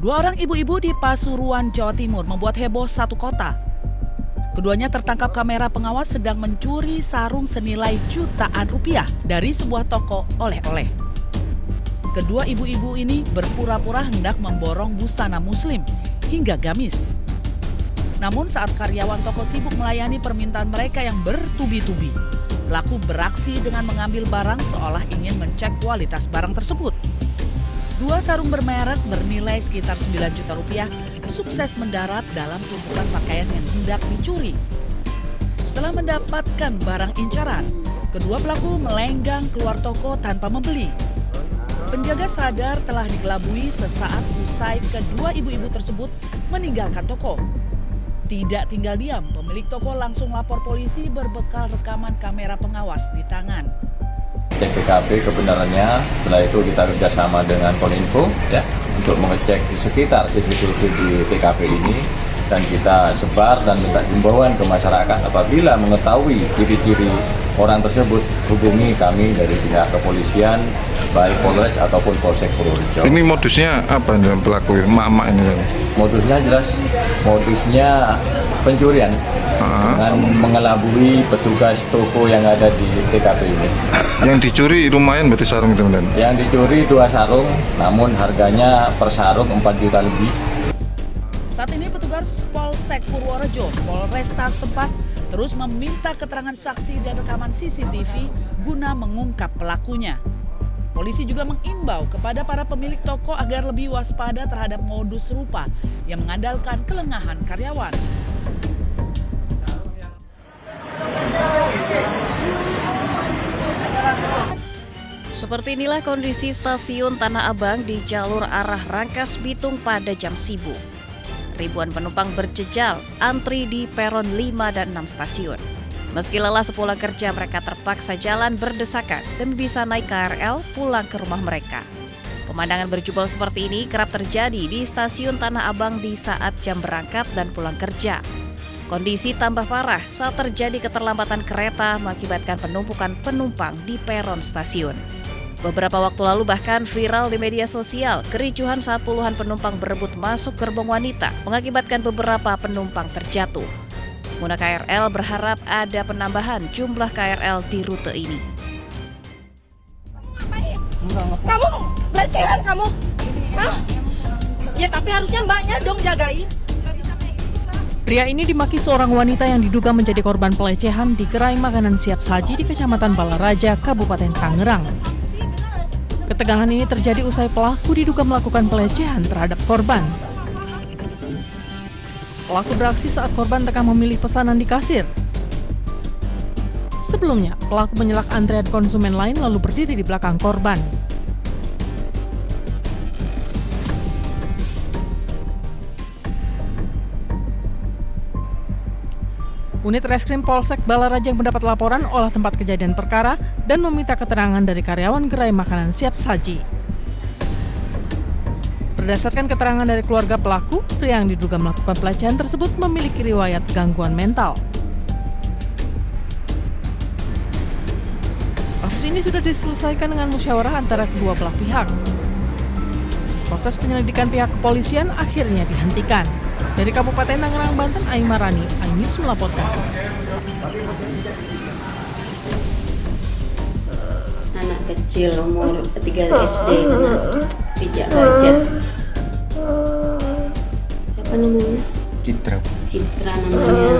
Dua orang ibu-ibu di Pasuruan, Jawa Timur membuat heboh satu kota. Keduanya tertangkap kamera pengawas sedang mencuri sarung senilai jutaan rupiah dari sebuah toko oleh-oleh. Kedua ibu-ibu ini berpura-pura hendak memborong busana muslim hingga gamis. Namun saat karyawan toko sibuk melayani permintaan mereka yang bertubi-tubi, pelaku beraksi dengan mengambil barang seolah ingin mencek kualitas barang tersebut. Dua sarung bermerek bernilai sekitar 9 juta rupiah sukses mendarat dalam tumpukan pakaian yang hendak dicuri. Setelah mendapatkan barang incaran, kedua pelaku melenggang keluar toko tanpa membeli. Penjaga sadar telah dikelabui sesaat usai kedua ibu-ibu tersebut meninggalkan toko. Tidak tinggal diam, pemilik toko langsung lapor polisi berbekal rekaman kamera pengawas di tangan. Cek TKP kebenarannya, setelah itu kita kerjasama dengan Koninfo ya untuk mengecek di sekitar CCTV di TKP ini, dan kita sebar dan minta himbauan ke masyarakat apabila mengetahui ciri-ciri orang tersebut hubungi kami dari pihak kepolisian baik Polres ataupun Polsek Purworejo. Ini modusnya apa dengan pelaku emak-emak ini? Modusnya jelas modusnya pencurian dengan mengelabui petugas toko yang ada di TKP ini. Yang dicuri lumayan berarti sarung itu, teman-teman? Yang dicuri 2 sarung, namun harganya per sarung 4 juta lebih. Saat ini petugas Polsek Purworejo, Polresta setempat terus meminta keterangan saksi dan rekaman CCTV guna mengungkap pelakunya. Polisi juga mengimbau kepada para pemilik toko agar lebih waspada terhadap modus serupa yang mengandalkan kelengahan karyawan. Seperti inilah kondisi stasiun Tanah Abang di jalur arah Rangkas Bitung pada jam sibuk. Ribuan penumpang berjejal antri di peron 5 dan 6 stasiun. Meski lelah sepulang kerja, mereka terpaksa jalan berdesakan demi bisa naik KRL pulang ke rumah mereka. Pemandangan berjubel seperti ini kerap terjadi di stasiun Tanah Abang di saat jam berangkat dan pulang kerja. Kondisi tambah parah saat terjadi keterlambatan kereta mengakibatkan penumpukan penumpang di peron stasiun. Beberapa waktu lalu bahkan viral di media sosial kericuhan saat puluhan penumpang berebut masuk gerbong wanita mengakibatkan beberapa penumpang terjatuh. Pengguna KRL berharap ada penambahan jumlah KRL di rute ini. Kamu pelecehan kamu? Hah? Ya tapi harusnya mbaknya dong jagain. Pria ini dimaki seorang wanita yang diduga menjadi korban pelecehan di gerai makanan siap saji di Kecamatan Balaraja, Kabupaten Tangerang. Ketegangan ini terjadi usai pelaku diduga melakukan pelecehan terhadap korban. Pelaku beraksi saat korban tengah memilih pesanan di kasir. Sebelumnya, pelaku menyelak antrean konsumen lain lalu berdiri di belakang korban. Unit Reskrim Polsek Balaraja yang mendapat laporan olah tempat kejadian perkara dan meminta keterangan dari karyawan gerai makanan siap saji. Berdasarkan keterangan dari keluarga pelaku, pria yang diduga melakukan pelecehan tersebut memiliki riwayat gangguan mental. Kasus ini sudah diselesaikan dengan musyawarah antara kedua belah pihak. Proses penyelidikan pihak kepolisian akhirnya dihentikan. Dari Kabupaten Tangerang, Banten, Aimarani, iNews melaporkan. Anak kecil umur 3 SD kena pijak gajah. Siapa namanya? Citra namanya.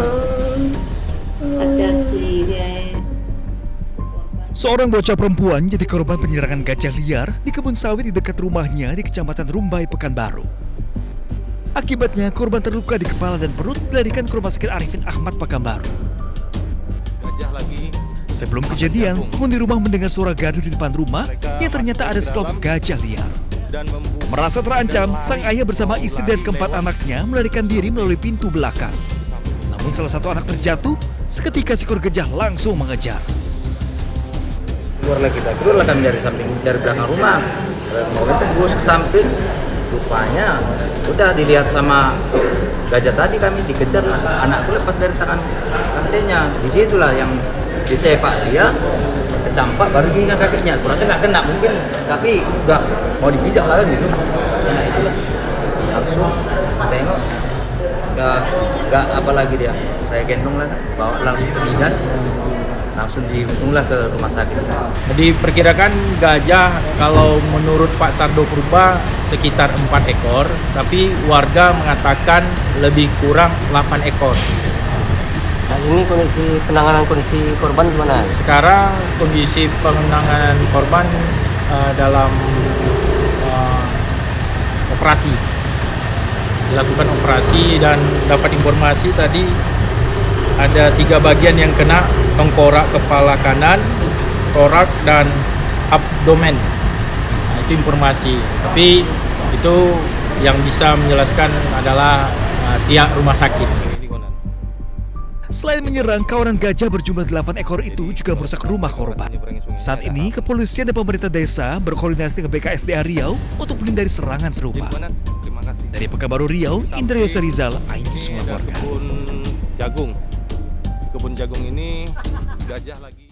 Hati-hati guys. Seorang bocah perempuan jadi korban penyerangan gajah liar di kebun sawit di dekat rumahnya di Kecamatan Rumbai, Pekanbaru. Akibatnya korban terluka di kepala dan perut dilarikan ke Rumah Sakit Arifin Ahmad, Pekanbaru. Sebelum kejadian, penghuni rumah mendengar suara gaduh di depan rumah yang ternyata ada sekelompok gajah liar. Merasa terancam, sang ayah bersama istri dan keempat anaknya melarikan diri melalui pintu belakang. Namun salah satu anak terjatuh, seketika seekor gajah langsung mengejar. Keluarlah kami dari belakang rumah. Mobil tembus ke samping. Rupanya udah dilihat sama gajah tadi, kami dikejar, anakku lepas dari tangan rantainya. Disitulah yang disepak dia, kecampak baru gini kan kakinya. Kurasa nggak kena mungkin, tapi udah mau dipijak lah kan gitu. Nah itulah. nggak apa lagi dia, saya gendong lah, bawa langsung ke bidan, langsung diusunglah ke rumah sakit. Diperkirakan gajah kalau menurut Pak Sardo Purba sekitar 4 ekor, tapi warga mengatakan lebih kurang 8 ekor. Saat ini penanganan kondisi korban gimana? Sekarang kondisi penanganan korban dalam operasi, dilakukan operasi dan dapat informasi tadi ada 3 bagian yang kena, tengkorak kepala kanan, torak dan abdomen. Nah, itu informasi. Tapi itu yang bisa menjelaskan adalah pihak rumah sakit. Selain menyerang, kawanan gajah berjumlah 8 ekor itu juga merusak rumah korban. Saat ini, kepolisian dan pemerintah desa berkoordinasi dengan BKSDA Riau untuk menghindari serangan serupa. Dari Pekanbaru Riau, Indra Yosef Rizal, Ainus melaporkan. Kebun jagung ini gajah lagi.